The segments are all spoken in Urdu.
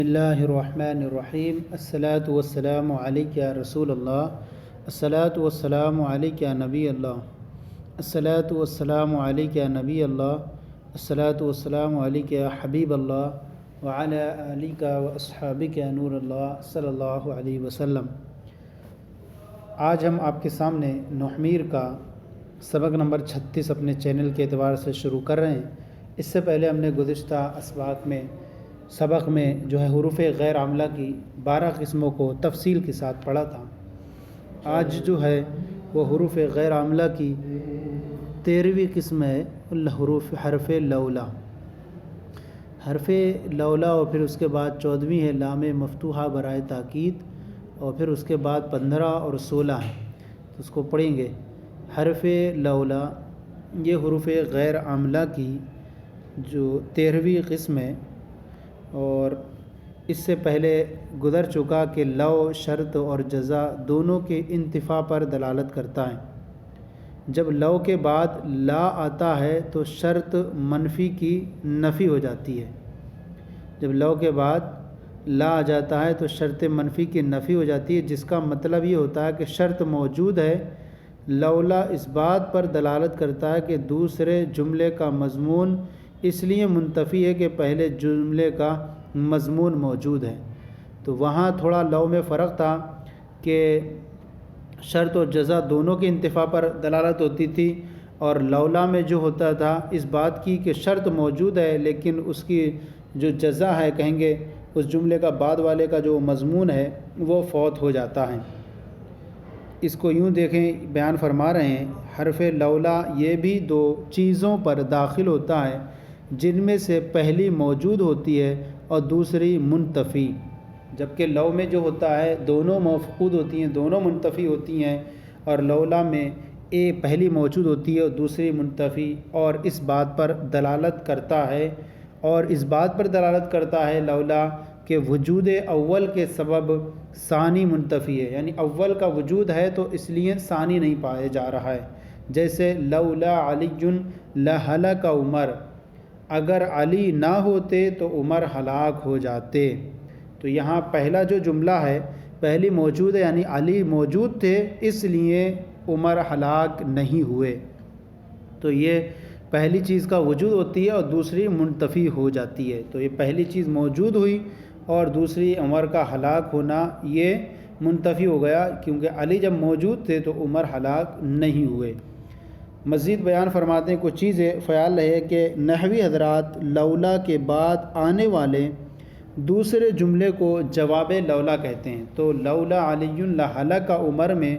اللہ الرحمن الرحیم الصلاۃ والسلام علیک یا رسول اللہ الصلاۃ والسلام علیک یا نبی اللہ الصلاۃ والسلام علیک یا نبی اللہ الصلاۃ والسلام علیک یا حبیب اللہ وعلی آلک و اصحابک یا نور اللہ صلی اللہ علیہ وسلم۔ آج ہم آپ کے سامنے نحمیر کا سبق نمبر 36 اپنے چینل کے اعتبار سے شروع کر رہے ہیں۔ اس سے پہلے ہم نے گزشتہ سبق میں جو ہے حروف غیر عاملہ کی 12 قسموں کو تفصیل کے ساتھ پڑھا تھا۔ آج جو ہے وہ حروف غیر عاملہ کی 13ویں قسم ہے حرف لولا۔ حرف لولا اور پھر اس کے بعد 14ویں ہے لام مفتوحہ برائے تاکید، اور پھر اس کے بعد 15 اور 16 ہے، تو اس کو پڑھیں گے۔ حرف لولا یہ حروف غیر عاملہ کی جو 13ویں قسم ہے، اور اس سے پہلے گزر چکا کہ لو شرط اور جزا دونوں کے انتفاع پر دلالت کرتا ہے۔ جب لو کے بعد لا آتا ہے تو شرط منفی کی نفی ہو جاتی ہے۔ جب لو کے بعد لا آ جاتا ہے تو شرط منفی کی نفی ہو جاتی ہے، جس کا مطلب یہ ہوتا ہے کہ شرط موجود ہے۔ لولا اس بات پر دلالت کرتا ہے کہ دوسرے جملے کا مضمون اس لیے منتفی ہے کہ پہلے جملے کا مضمون موجود ہے۔ تو وہاں تھوڑا لو میں فرق تھا کہ شرط اور جزا دونوں کے انتفاع پر دلالت ہوتی تھی، اور لولا میں جو ہوتا تھا اس بات کی کہ شرط موجود ہے لیکن اس کی جو جزا ہے، کہیں گے اس جملے کا بعد والے کا جو مضمون ہے وہ فوت ہو جاتا ہے۔ اس کو یوں دیکھیں، بیان فرما رہے ہیں حرف لولا یہ بھی 2 چیزوں پر داخل ہوتا ہے جن میں سے پہلی موجود ہوتی ہے اور دوسری منتفی، جبکہ لو میں جو ہوتا ہے دونوں مفقود ہوتی ہیں، دونوں منتفی ہوتی ہیں، اور لولا میں پہلی موجود ہوتی ہے اور دوسری منتفی، اور اس بات پر دلالت کرتا ہے لولا کہ وجود اول کے سبب ثانی منتفی ہے، یعنی اول کا وجود ہے تو اس لیے ثانی نہیں پایا جا رہا ہے۔ جیسے لولا علی لہلک عمر، اگر علی نہ ہوتے تو عمر ہلاک ہو جاتے۔ تو یہاں پہلا جو جملہ ہے پہلی موجود ہے، یعنی علی موجود تھے اس لیے عمر ہلاک نہیں ہوئے۔ تو یہ پہلی چیز کا وجود ہوتی ہے اور دوسری منتفی ہو جاتی ہے۔ تو یہ پہلی چیز موجود ہوئی اور دوسری عمر کا ہلاک ہونا یہ منتفی ہو گیا، کیونکہ علی جب موجود تھے تو عمر ہلاک نہیں ہوئے۔ مزید بیان فرماتے ہیں کچھ چیزیں، خیال رہے کہ نحوی حضرات لولا کے بعد آنے والے دوسرے جملے کو جواب لولا کہتے ہیں۔ تو لولا علی لہلک عمر میں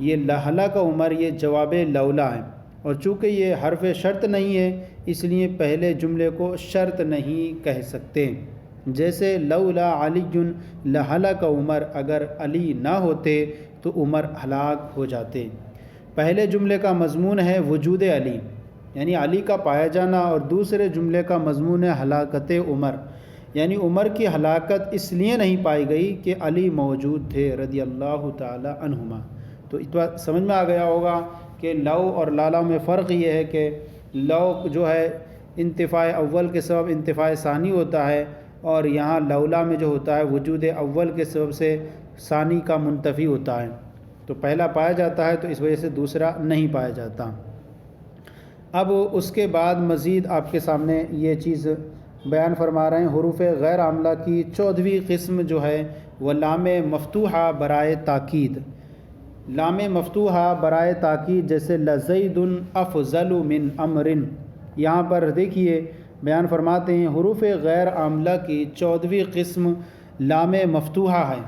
یہ لہلک عمر یہ جواب لولا ہے، اور چونکہ یہ حرف شرط نہیں ہے اس لیے پہلے جملے کو شرط نہیں کہہ سکتے۔ جیسے لولا علی لہلک عمر، اگر علی نہ ہوتے تو عمر ہلاک ہو جاتے۔ پہلے جملے کا مضمون ہے وجود علی، یعنی علی کا پایا جانا، اور دوسرے جملے کا مضمون ہے ہلاکت عمر، یعنی عمر کی ہلاکت اس لیے نہیں پائی گئی کہ علی موجود تھے رضی اللہ تعالی عنہما۔ تو سمجھ میں آ گیا ہوگا کہ لو اور لالا میں فرق یہ ہے کہ لو جو ہے انتفاع اول کے سبب انتفاع ثانی ہوتا ہے، اور یہاں لولا میں جو ہوتا ہے وجود اول کے سبب سے ثانی کا منتفی ہوتا ہے۔ تو پہلا پایا جاتا ہے تو اس وجہ سے دوسرا نہیں پایا جاتا۔ اب اس کے بعد مزید آپ کے سامنے یہ چیز بیان فرما رہے ہیں، حروف غیر عاملہ کی 14ویں قسم جو ہے وہ لام مفتوحہ برائے تاکید۔ لام مفتوحہ برائے تاکید جیسے لزید افضل من امر، یہاں پر دیکھیے بیان فرماتے ہیں حروف غیر عاملہ کی 14ویں قسم لام مفتوحہ ہے،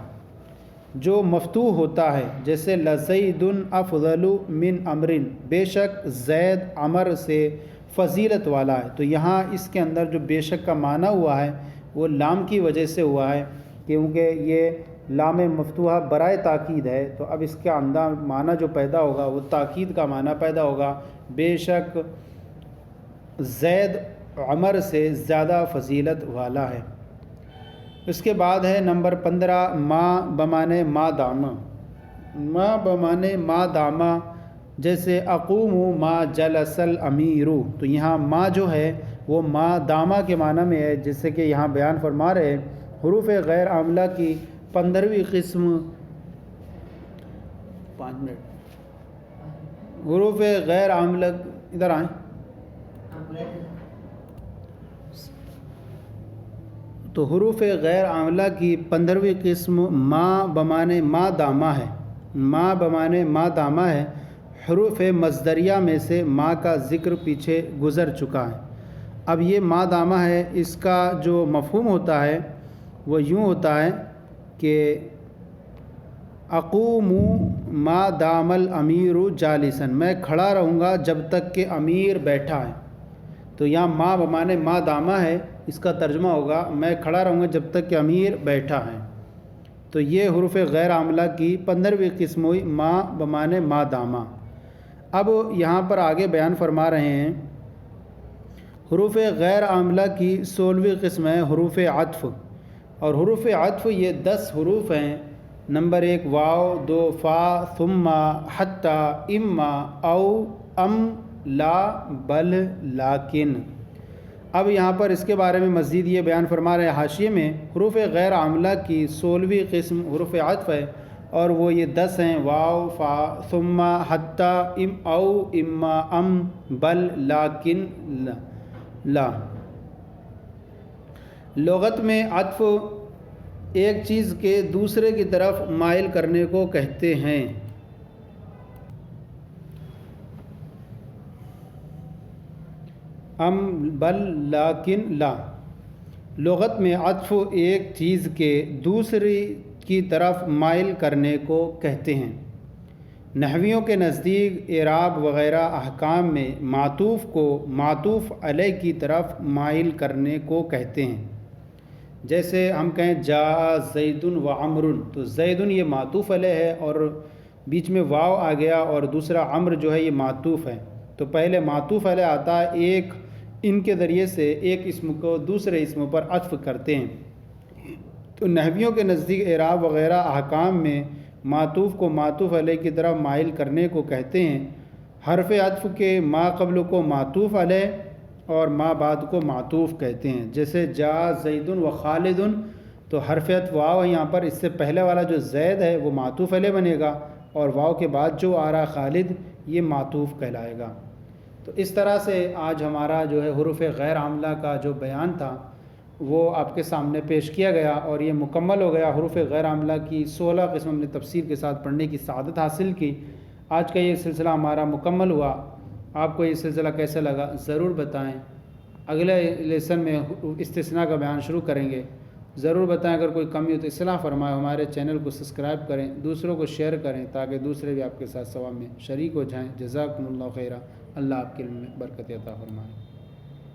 جو مفتوح ہوتا ہے، جیسے لزید افضل من امر، بے شک زید عمر سے فضیلت والا ہے۔ تو یہاں اس کے اندر جو بے شک کا معنی ہوا ہے وہ لام کی وجہ سے ہوا ہے، کیونکہ یہ لام مفتوحہ برائے تاکید ہے، تو اب اس کے اندر معنی جو پیدا ہوگا وہ تاکید کا معنی پیدا ہوگا، بے شک زید عمر سے زیادہ فضیلت والا ہے۔ اس کے بعد ہے نمبر 15 ما بمانے ما دامہ۔ ما بمانے ما دامہ جیسے اقوم ما جلس الامیر، تو یہاں ما جو ہے وہ ما دامہ کے معنی میں ہے، جس سے کہ یہاں بیان فرما رہے حروف غیر عاملہ کی 15ویں قسم 5 منٹ حروف غیر عاملہ ادھر آئیں تو حروف غیر عاملہ کی 15ویں قسم ما بمانے ما دامہ ہے. ما بمانے ما دامہ ہے. حروف مصدریہ میں سے ما کا ذکر پیچھے گزر چکا ہے. اب یہ ما دامہ ہے، اس کا جو مفہوم ہوتا ہے وہ یوں ہوتا ہے کہ اقوم ما دام الامیر جالسا، میں کھڑا رہوں گا جب تک کہ امیر بیٹھا ہے. تو یہاں ما بمانے ما دامہ ہے، اس کا ترجمہ ہوگا میں کھڑا رہوں گا جب تک کہ امیر بیٹھا ہے. تو یہ حروف غیر عاملہ کی 15ویں قسم ہوئی ما بمانے ما دامہ. اب یہاں پر آگے بیان فرما رہے ہیں حروف غیر عاملہ کی 16ویں قسم ہے حروف عطف. اور حروف عطف یہ 10 حروف ہیں. نمبر 1 واو، 2 فا، ثم، حتی، اما، او، ام، لا، بل، لیکن. اب یہاں پر اس کے بارے میں مزید یہ بیان فرما رہے ہیں حاشیے میں حروف غیر عاملہ کی 16ویں قسم حروف عطف ہے اور وہ یہ 10 ہیں واو، فا، ثم، حتی، ام، او، اما، ام، بل، لیکن، لا. لغت میں عطف ایک چیز کے دوسرے کی طرف مائل کرنے کو کہتے ہیں. ام، بل، لیکن، لا. لغت میں عطف ایک چیز کے دوسری کی طرف مائل کرنے کو کہتے ہیں. نحویوں کے نزدیک اعراب وغیرہ احکام میں معطوف کو معطوف علیہ کی طرف مائل کرنے کو کہتے ہیں. جیسے ہم کہیں جاء زید و عمر، تو زید یہ معطوف علیہ ہے اور بیچ میں واو آ گیا اور دوسرا عمر جو ہے یہ معطوف ہے. تو پہلے معطوف علیہ آتا ہے، ایک ان کے ذریعے سے ایک اسم کو دوسرے اسم پر عطف کرتے ہیں. تو نحویوں کے نزدیک اعراب وغیرہ احکام میں معطوف کو معطوف علیہ کی طرف مائل کرنے کو کہتے ہیں. حرف عطف کے ما قبل کو معطوف علیہ اور ما بعد کو معطوف کہتے ہیں. جیسے جاء زید و خالد، تو حرف عطف واو ہے یہاں پر، اس سے پہلے والا جو زید ہے وہ معطوف علیہ بنے گا اور واو کے بعد جو آ رہا خالد یہ معطوف کہلائے گا. تو اس طرح سے آج ہمارا جو ہے حروف غیر عاملہ کا جو بیان تھا وہ آپ کے سامنے پیش کیا گیا اور یہ مکمل ہو گیا. حروف غیر عاملہ کی 16 قسم ہم نے تفسیر کے ساتھ پڑھنے کی سعادت حاصل کی. آج کا یہ سلسلہ ہمارا مکمل ہوا. آپ کو یہ سلسلہ کیسا لگا ضرور بتائیں. اگلے لیسن میں استثناء کا بیان شروع کریں گے. ضرور بتائیں، اگر کوئی کمی ہو تو اصلاح فرمائیں. ہمارے چینل کو سبسکرائب کریں، دوسروں کو شیئر کریں تاکہ دوسرے بھی آپ کے ساتھ ثواب میں شریک ہو جائیں. جزاکم اللہ خیرہ. اللہ آپ کے علم میں برکت عطا فرمائے.